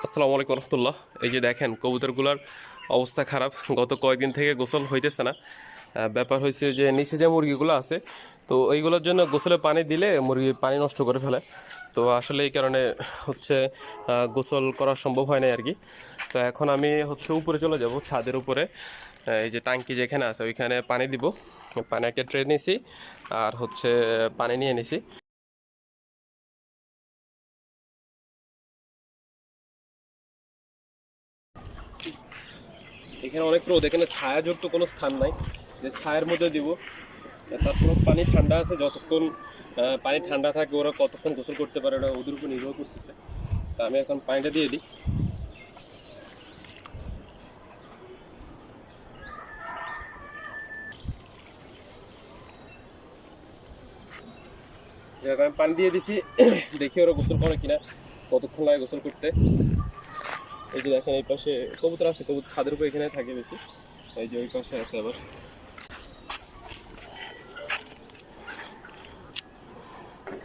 আসসালামু আলাইকুম রহমতুল্লাহ। এই যে দেখেন কবুতরগুলোর অবস্থা খারাপ, গত কয়েকদিন থেকে গোসল হইতেছে না। ব্যাপার হয়েছে যে নিচে যে মুরগিগুলো আছে, তো এইগুলোর জন্য গোসলে পানি দিলে মুরগি পানি নষ্ট করে ফেলে। তো আসলে এই কারণে হচ্ছে গোসল করা সম্ভব হয় না আর কি। তো এখন আমি হচ্ছে উপরে চলে যাব, ছাদের উপরে। এই যে টাঙ্কি যেখানে আছে ওইখানে পানি দিব। পানি একটা ট্রে নিয়েছি, আর হচ্ছে পানি নিয়ে নিছি। এখানে অনেক রোদ, এখানে ছায়াযুক্ত কোনো স্থান নাই যে ছায়ের মধ্যে দিব। তারপর পানি ঠান্ডা আছে, যতক্ষণ পানি ঠান্ডা থাকে ওরা কতক্ষণ গোসল করতে পারে ওরা ওদের উপর নির্ভর করতেছে। তা আমি এখন পানিটা দিয়ে দিই। আমি পানি দিয়ে দিছি, দেখি ওরা গোসল করে কিনা, কতক্ষণ লাগে গোসল করতে। এই যে দেখেন এই পাশে কবুতর আছে, কবুতর ছাদের উপর এখানে থাকে বেশি। এই যে ওই পাশে আছে আবার।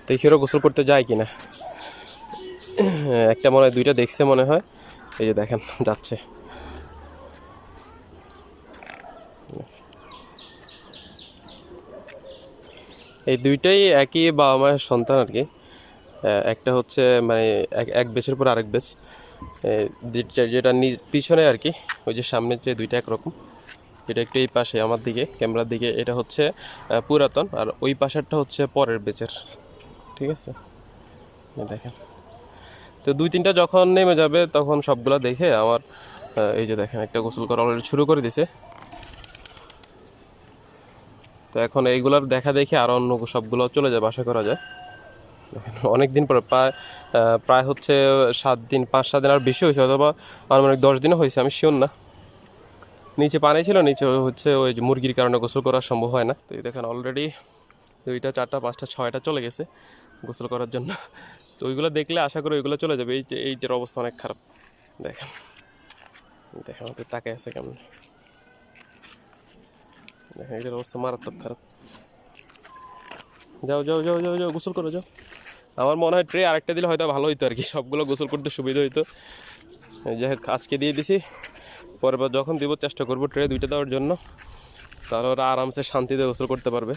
দেখি ওরা গোসল করতে যায় কিনা। একটা মনে হয়, দুইটা দেখছে মনে হয়। এই যে দেখেন যাচ্ছে। এই দুইটাই একই বাবা মায়ের সন্তান আর কি। একটা হচ্ছে মানে এক বেচের পর আরেক বেচ। যেটা পিছনে আর কি, ওই যে সামনের যে দুইটা একরকম। এটা একটু এই পাশে আমার দিকে, ক্যামেরার দিকে, এটা হচ্ছে পুরাতন, আর ওই পাশেরটা হচ্ছে পরের বেচের। ঠিক আছে, দেখেন। তো দুই তিনটা যখন নেমে যাবে তখন সবগুলো দেখে আমার এই যে দেখেন একটা গোসল করা অলরেডি শুরু করে দিছে। তো এখন এইগুলোর দেখা দেখে আর অন্য সবগুলো চলে যাবে আশা করা যায়। অনেক দিন পরে প্রায় প্রায় হচ্ছে 7 দিন, 5-7 দিন আর বেশি হয়েছে, অথবা আনুমানিক 10 দিনও হয়েছে, আমি শিওর না। নিচে পানি ছিল, নিচে হচ্ছে ওই যে মুরগির কারণে গোসল করা সম্ভব হয় না। তো এই দেখেন অলরেডি 2টা 4টা 5টা 6টা চলে গেছে গোসল করার জন্য। তো ওইগুলো দেখলে আশা করি ওইগুলো চলে যাবে। এইটার অবস্থা অনেক খারাপ। দেখেন দেখেন আমাদের তাকে আছে কেমন। দেখেন এইটার অবস্থা মারাত্মক খারাপ। যাও যাও যাও যাও যাও, গোসল করো যাও। আমার মনে হয় ট্রে আরেকটা দিলে হয়তো ভালো হইতো আর কি, সবগুলো গোসল করতে সুবিধা হইতো। যাই হোক, আজকে দিয়ে দিছি, পরেরবার যখন দিব চেষ্টা করবো ট্রে 2টা দেওয়ার জন্য, তাহলে ওরা আরামসে শান্তিতে গোসল করতে পারবে।